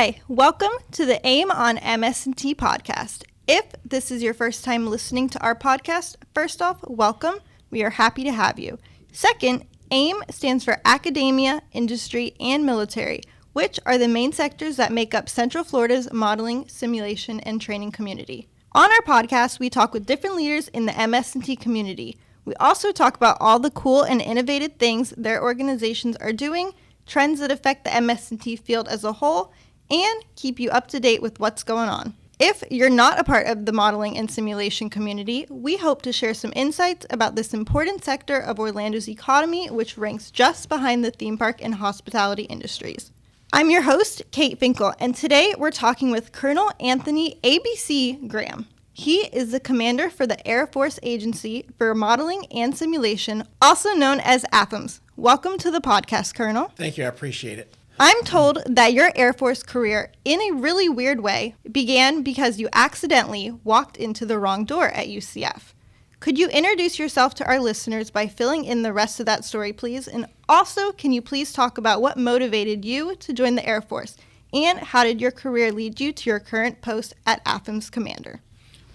Hi, welcome to the AIM on MS&T podcast. If this is your first time listening to our podcast, first off, welcome. We are happy to have you. Second, AIM stands for Academia, Industry, and Military, which are the main sectors that make up Central Florida's modeling, simulation, and training community. On our podcast, we talk with different leaders in the MS&T community. We also talk about all the cool and innovative things their organizations are doing, trends that affect the MS&T field as a whole, and keep you up to date with what's going on. If you're not a part of the modeling and simulation community, we hope to share some insights about this important sector of Orlando's economy, which ranks just behind the theme park and hospitality industries. I'm your host, Kate Finkel, and today we're talking with Colonel Anthony ABC Graham. He is the commander for the Air Force Agency for Modeling and Simulation, also known as AFAMS. Welcome to the podcast, Colonel. Thank you. I appreciate it. I'm told that your Air Force career, in a really weird way, began because you accidentally walked into the wrong door at UCF. Could you introduce yourself to our listeners by filling in the rest of that story, please? And also, can you please talk about what motivated you to join the Air Force? And how did your career lead you to your current post at AFAMS Commander?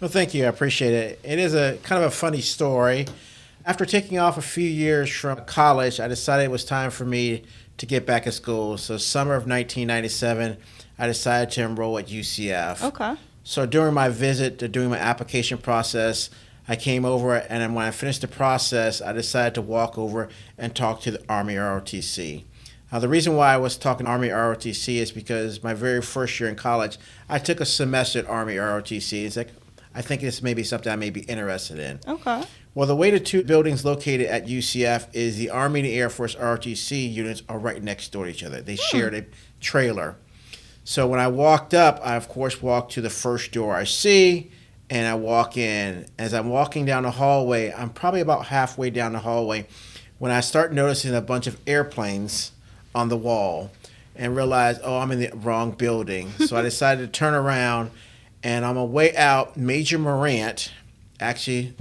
Well, thank you. I appreciate it. It is a kind of a funny story. After taking off a few years from college, I decided it was time for me to get back in school. So summer of 1997, I decided to enroll at UCF. Okay. So during my visit, during my application process, I came over, and then when I finished the process, I decided to walk over and talk to the Army ROTC. The reason why I was talking to Army ROTC is because my very first year in college, I took a semester at Army ROTC. It's like, I think this may be something I may be interested in. Okay. Well, the way the two buildings located at UCF is the Army and the Air Force ROTC units are right next door to each other. They shared a trailer. So when I walked up, I, of course, walked to the first door I see, and I walk in. As I'm walking down the hallway, I'm probably about halfway down the hallway when I start noticing a bunch of airplanes on the wall and realize, oh, I'm in the wrong building. So I decided to turn around, and on my way out, Major Morant actually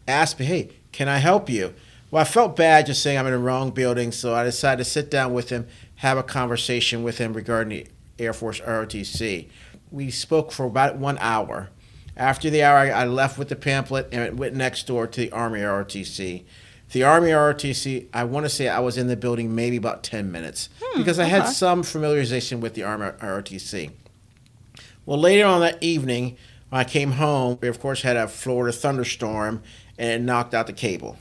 asked me, hey, can I help you? Well, I felt bad just saying I'm in the wrong building, so I decided to sit down with him, have a conversation with him regarding the Air Force ROTC. We spoke for about 1 hour. After the hour, I left with the pamphlet and went next door to the Army ROTC. The Army ROTC, I want to say I was in the building maybe about 10 minutes because I had some familiarization with the Army ROTC. Well, later on that evening, when I came home, we, of course, had a Florida thunderstorm, and it knocked out the cable.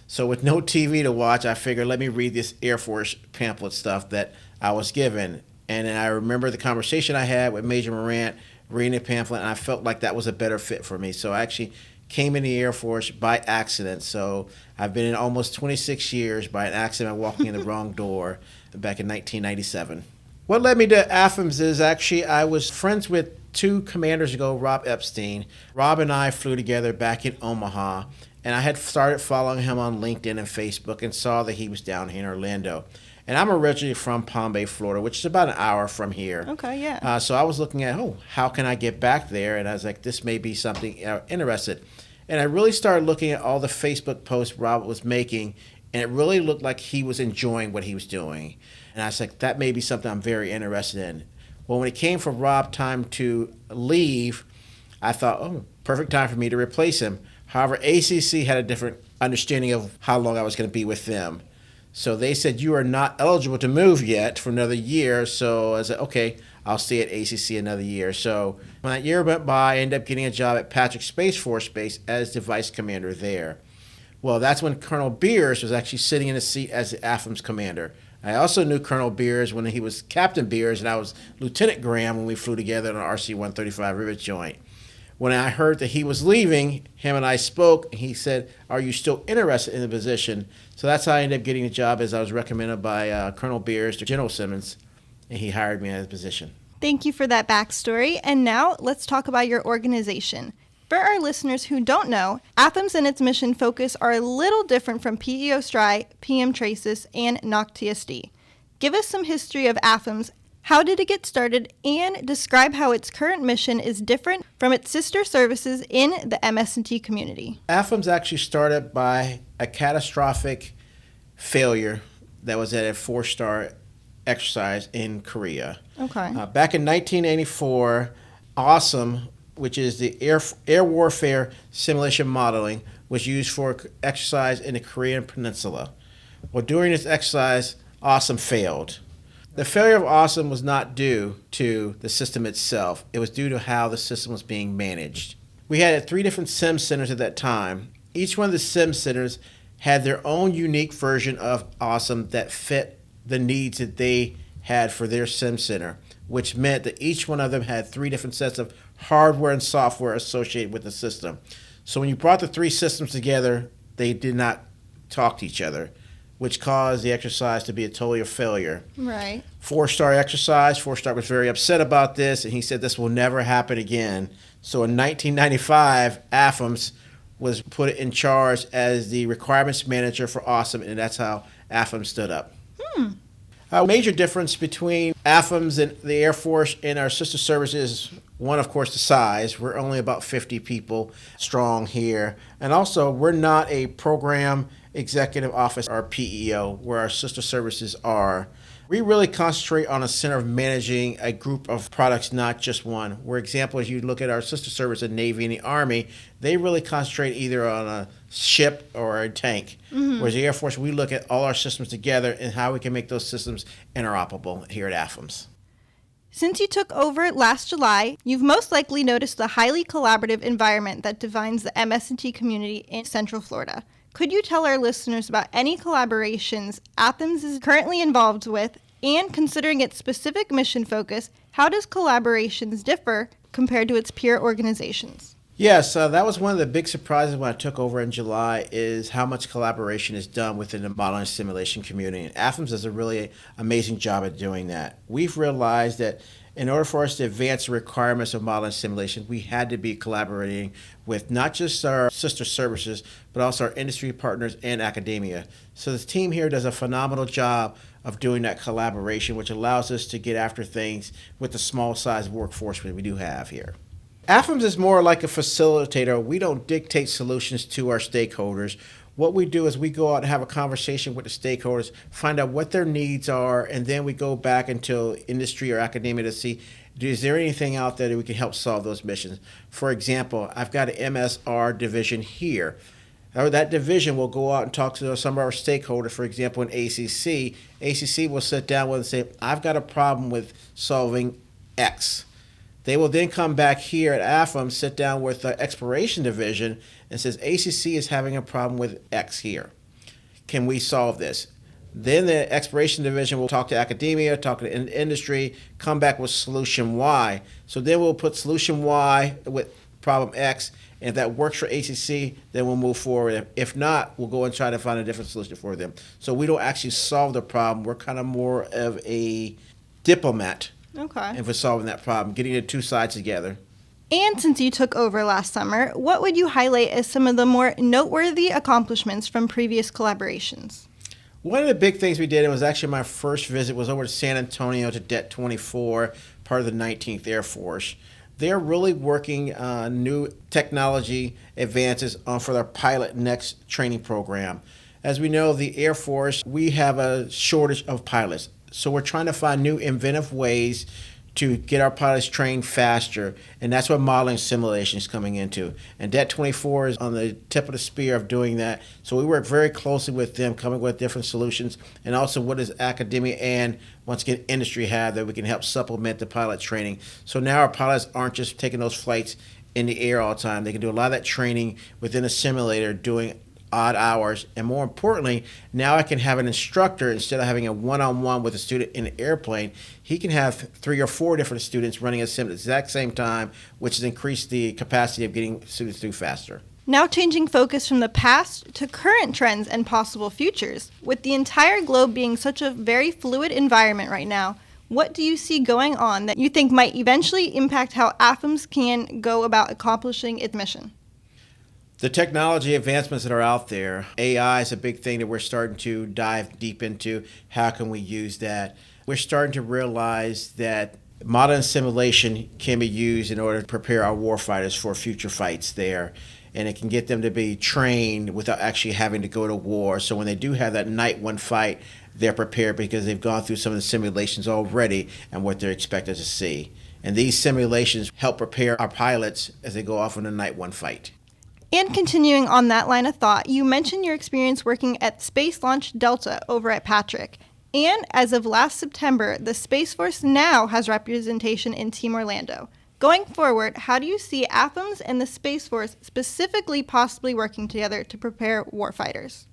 So with no TV to watch, I figured, let me read this Air Force pamphlet stuff that I was given. And then I remember the conversation I had with Major Morant, reading the pamphlet, and I felt like that was a better fit for me. So I actually came in the Air Force by accident. So I've been in almost 26 years by an accident walking in the wrong door back in 1997. What led me to AFAMS is actually I was friends with two commanders ago, Rob Epstein. Rob and I flew together back in Omaha, and I had started following him on LinkedIn and Facebook and saw that he was down here in Orlando. And I'm originally from Palm Bay, Florida, which is about an hour from here. Okay, yeah. So I was looking at, how can I get back there? And I was like, this may be something interested. And I really started looking at all the Facebook posts Rob was making, and it really looked like he was enjoying what he was doing. And I was like, that may be something I'm very interested in. Well, when it came for Rob time to leave, I thought, perfect time for me to replace him. However, ACC had a different understanding of how long I was going to be with them. So they said, you are not eligible to move yet for another year. So I said, okay, I'll stay at ACC another year. So when that year went by, I ended up getting a job at Patrick Space Force Base as the vice commander there. Well, that's when Colonel Beers was actually sitting in a seat as the AFAMS commander. I also knew Colonel Beers when he was Captain Beers, and I was Lieutenant Graham when we flew together on an RC-135 Rivet Joint. When I heard that he was leaving, him and I spoke, and he said, are you still interested in the position? So that's how I ended up getting the job, as I was recommended by Colonel Beers to General Simmons, and he hired me in the position. Thank you for that backstory. And now let's talk about your organization. For our listeners who don't know, AFAMS and its mission focus are a little different from PEO STRI, PM TRACIS, and NOC-TSD. Give us some history of AFAMS, how did it get started, and describe how its current mission is different from its sister services in the MS&T community. AFAMS actually started by a catastrophic failure that was at a 4-star exercise in Korea. Okay. Back in 1984, AWESOME, which is the Air Warfare Simulation Modeling, was used for exercise in the Korean Peninsula. Well, during this exercise, AWESOME failed. The failure of AWESOME was not due to the system itself. It was due to how the system was being managed. We had 3 different sim centers at that time. Each one of the sim centers had their own unique version of AWESOME that fit the needs that they had for their sim center, which meant that each one of them had 3 different sets of hardware and software associated with the system. So when you brought the 3 systems together, they did not talk to each other, which caused the exercise to be a total failure. Right. 4-star exercise. 4-star was very upset about this, and he said this will never happen again. So in 1995, AFAMS was put in charge as the requirements manager for AWESOME, and that's how AFAMS stood up. A major difference between AFAMS and the Air Force and our sister services, one, of course, the size. We're only about 50 people strong here. And also, we're not a program executive office or PEO where our sister services are. We really concentrate on a center of managing a group of products, not just one. For example, as you look at our sister service in Navy and the Army, they really concentrate either on a ship or a tank. Whereas the Air Force, we look at all our systems together and how we can make those systems interoperable here at AFAMS. Since you took over last July, you've most likely noticed the highly collaborative environment that defines the MS&T community in Central Florida. Could you tell our listeners about any collaborations AFAMS is currently involved with, and considering its specific mission focus, how does collaborations differ compared to its peer organizations? Yes, that was one of the big surprises when I took over in July is how much collaboration is done within the modeling and simulation community. And AFAMS does a really amazing job at doing that. We've realized that in order for us to advance the requirements of modeling and simulation, we had to be collaborating with not just our sister services, but also our industry partners and academia. So the team here does a phenomenal job of doing that collaboration, which allows us to get after things with the small size workforce that we do have here. AFAMS is more like a facilitator. We don't dictate solutions to our stakeholders. What we do is we go out and have a conversation with the stakeholders, find out what their needs are, and then we go back into industry or academia to see, is there anything out there that we can help solve those missions? For example, I've got an MSR division here. That division will go out and talk to some of our stakeholders, for example, in ACC. ACC will sit down with and say, I've got a problem with solving X. They will then come back here at AFAMS, sit down with the exploration division, and says ACC is having a problem with X here. Can we solve this? Then the exploration division will talk to academia, talk to industry, come back with solution Y. So then we'll put solution Y with problem X, and if that works for ACC, then we'll move forward. If not, we'll go and try to find a different solution for them. So we don't actually solve the problem. We're kind of more of a diplomat. Okay. And for solving that problem, getting the 2 sides together. And since you took over last summer, what would you highlight as some of the more noteworthy accomplishments from previous collaborations? One of the big things we did, it was actually my first visit, was over to San Antonio to Det 24, part of the 19th Air Force. They're really working on new technology advances for their Pilot Next training program. As we know, the Air Force, we have a shortage of pilots. So we're trying to find new inventive ways to get our pilots trained faster, and that's what modeling simulation is coming into. And Det 24 is on the tip of the spear of doing that. So we work very closely with them, coming with different solutions, and also what does academia and, once again, industry have that we can help supplement the pilot training. So now our pilots aren't just taking those flights in the air all the time. They can do a lot of that training within a simulator, doing odd hours, and more importantly, now I can have an instructor, instead of having a one-on-one with a student in an airplane, he can have 3 or 4 different students running a sim at the exact same time, which has increased the capacity of getting students through faster. Now changing focus from the past to current trends and possible futures. With the entire globe being such a very fluid environment right now, what do you see going on that you think might eventually impact how AFAMS can go about accomplishing its mission? The technology advancements that are out there, AI is a big thing that we're starting to dive deep into. How can we use that? We're starting to realize that modern simulation can be used in order to prepare our warfighters for future fights there. And it can get them to be trained without actually having to go to war. So when they do have that night one fight, they're prepared because they've gone through some of the simulations already and what they're expected to see. And these simulations help prepare our pilots as they go off on a night one fight. And continuing on that line of thought, you mentioned your experience working at Space Launch Delta over at Patrick. And as of last September, the Space Force now has representation in Team Orlando. Going forward, how do you see AFAMS and the Space Force specifically possibly working together to prepare warfighters?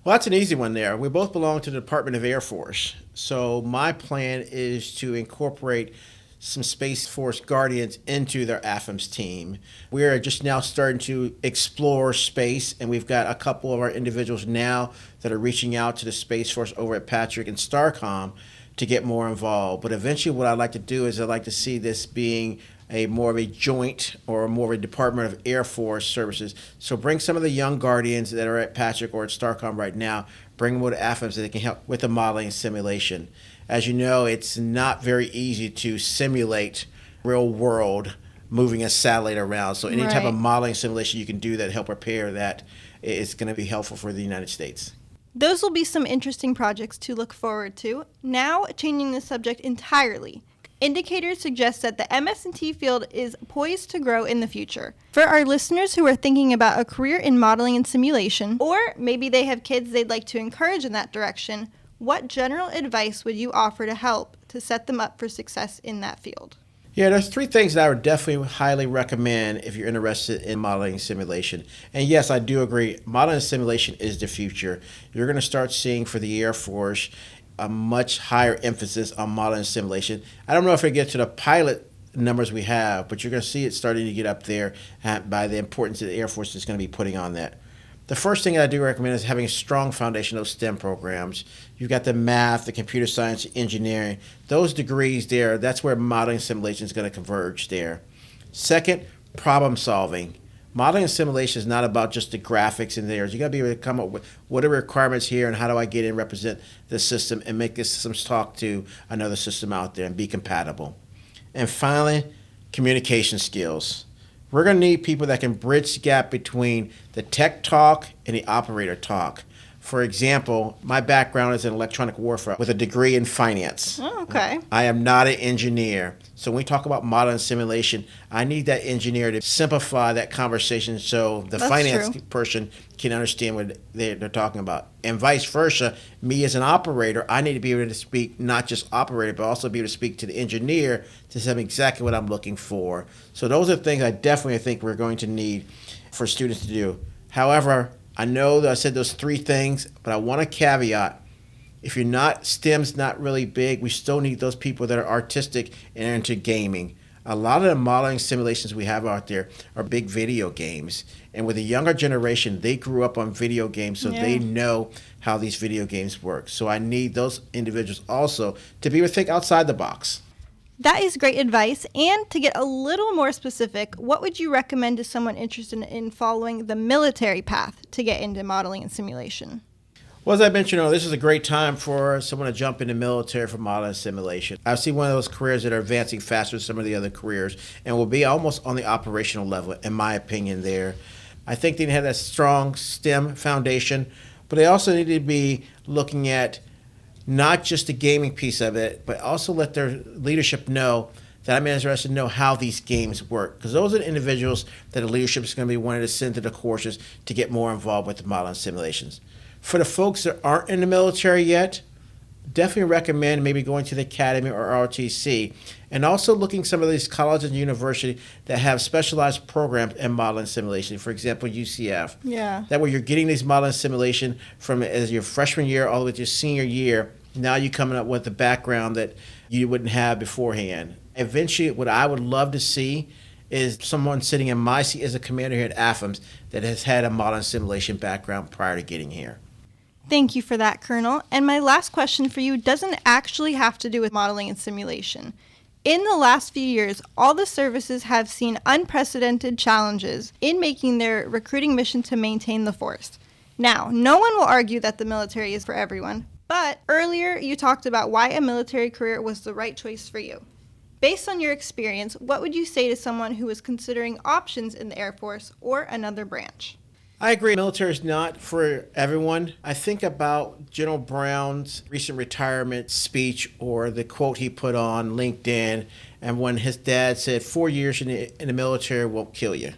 Well, that's an easy one there. We both belong to the Department of Air Force. So my plan is to incorporate some Space Force Guardians into their AFAMS team. We are just now starting to explore space, and we've got a couple of our individuals now that are reaching out to the Space Force over at Patrick and STARCOM to get more involved. But eventually what I'd like to do is I'd like to see this being more of a joint or more of a Department of Air Force services. So bring some of the young Guardians that are at Patrick or at STARCOM right now, bring them over to AFAMS so they can help with the modeling and simulation. As you know, it's not very easy to simulate real world moving a satellite around. So any type of modeling simulation you can do that help prepare that is going to be helpful for the United States. Those will be some interesting projects to look forward to. Now, changing the subject entirely. Indicators suggest that the MS&T field is poised to grow in the future. For our listeners who are thinking about a career in modeling and simulation, or maybe they have kids they'd like to encourage in that direction, what general advice would you offer to help to set them up for success in that field? Yeah, there's three things that I would definitely highly recommend if you're interested in modeling and simulation. And yes, I do agree, modeling and simulation is the future. You're going to start seeing for the Air Force a much higher emphasis on modeling and simulation. I don't know if it gets to the pilot numbers we have, but you're going to see it starting to get up there by the importance that the Air Force is going to be putting on that. The first thing I do recommend is having a strong foundation of STEM programs. You've got the math, the computer science, engineering. Those degrees there, that's where modeling and simulation is going to converge there. Second, problem solving. Modeling and simulation is not about just the graphics in there. You got to be able to come up with what are the requirements here and how do I get in and represent the system and make this system talk to another system out there and be compatible. And finally, communication skills. We're going to need people that can bridge the gap between the tech talk and the operator talk. For example, my background is in electronic warfare with a degree in finance. Oh, okay. I am not an engineer. So when we talk about modeling and simulation, I need that engineer to simplify that conversation so the finance person can understand what they're talking about. And vice versa, me as an operator, I need to be able to speak not just operator, but also be able to speak to the engineer to tell them exactly what I'm looking for. So those are things I definitely think we're going to need for students to do. However, I know that I said those three things, but I want to caveat. If you're not, STEM's not really big, we still need those people that are artistic and into gaming. A lot of the modeling simulations we have out there are big video games. And with the younger generation, they grew up on video games, so they know how these video games work. So I need those individuals also to be able to think outside the box. That is great advice. And to get a little more specific, what would you recommend to someone interested in following the military path to get into modeling and simulation? Well, as I mentioned earlier, this is a great time for someone to jump into military for modeling and simulation. I see one of those careers that are advancing faster than some of the other careers and will be almost on the operational level, in my opinion, there. I think they have that strong STEM foundation, but they also need to be looking at not just the gaming piece of it, but also let their leadership know that I'm interested to know how these games work. Because those are the individuals that the leadership is going to be wanting to send to the courses to get more involved with the modeling simulations. For the folks that aren't in the military yet, definitely recommend maybe going to the academy or ROTC and also looking some of these colleges and universities that have specialized programs in modeling simulation. For example, UCF. Yeah. That way you're getting these modeling simulation from as your freshman year all the way to your senior year. Now you're coming up with a background that you wouldn't have beforehand. Eventually, what I would love to see is someone sitting in my seat as a commander here at AFAMS that has had a modeling simulation background prior to getting here. Thank you for that, Colonel. And my last question for you doesn't actually have to do with modeling and simulation. In the last few years, all the services have seen unprecedented challenges in making their recruiting mission to maintain the force. Now, no one will argue that the military is for everyone, but earlier you talked about why a military career was the right choice for you. Based on your experience, what would you say to someone who is considering options in the Air Force or another branch? I agree. Military is not for everyone. I think about General Brown's recent retirement speech or the quote he put on LinkedIn, and when his dad said 4 years in the military won't kill you.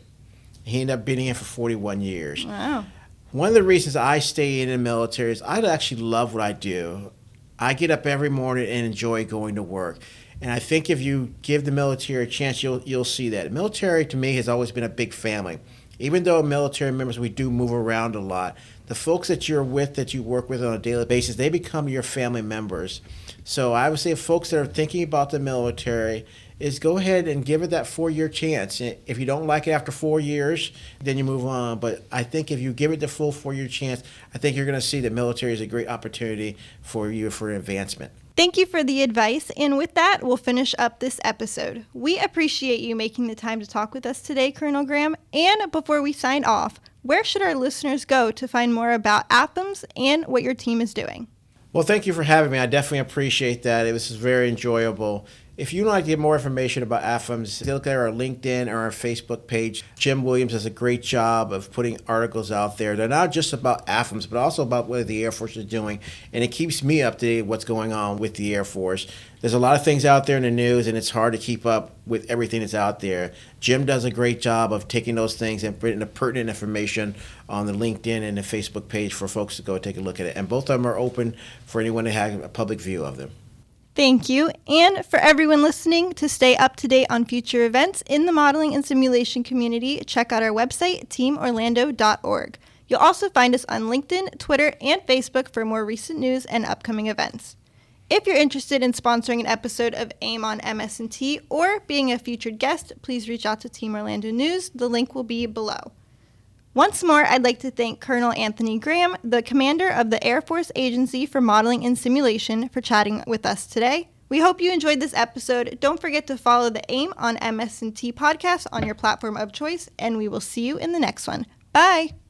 He ended up being in for 41 years. Wow. One of the reasons I stay in the military is I actually love what I do. I get up every morning and enjoy going to work. And I think if you give the military a chance, you'll see that. The military, to me, has always been a big family. Even though military members, we do move around a lot, the folks that you're with, that you work with on a daily basis, they become your family members. So I would say folks that are thinking about the military is go ahead and give it that 4-year chance. If you don't like it after 4 years, then you move on. But I think if you give it the full 4-year chance, I think you're going to see the military is a great opportunity for you for advancement. Thank you for the advice, and with that, we'll finish up this episode. We appreciate you making the time to talk with us today, Colonel Graham. And before we sign off, where should our listeners go to find more about AFAMS and what your team is doing? Well, thank you for having me. I definitely appreciate that. It was very enjoyable. If you'd like to get more information about AFAMS, look at our LinkedIn or our Facebook page. Jim Williams does a great job of putting articles out there. They're not just about AFAMS, but also about what the Air Force is doing. And it keeps me up to date with what's going on with the Air Force. There's a lot of things out there in the news, and it's hard to keep up with everything that's out there. Jim does a great job of taking those things and putting the pertinent information on the LinkedIn and the Facebook page for folks to go take a look at it. And both of them are open for anyone to have a public view of them. Thank you. And for everyone listening, to stay up to date on future events in the modeling and simulation community, check out our website, teamorlando.org. You'll also find us on LinkedIn, Twitter, and Facebook for more recent news and upcoming events. If you're interested in sponsoring an episode of AIM on MS&T or being a featured guest, please reach out to Team Orlando News. The link will be below. Once more, I'd like to thank Colonel Anthony Graham, the commander of the Air Force Agency for Modeling and Simulation, for chatting with us today. We hope you enjoyed this episode. Don't forget to follow the AIM on MS&T podcast on your platform of choice, and we will see you in the next one. Bye!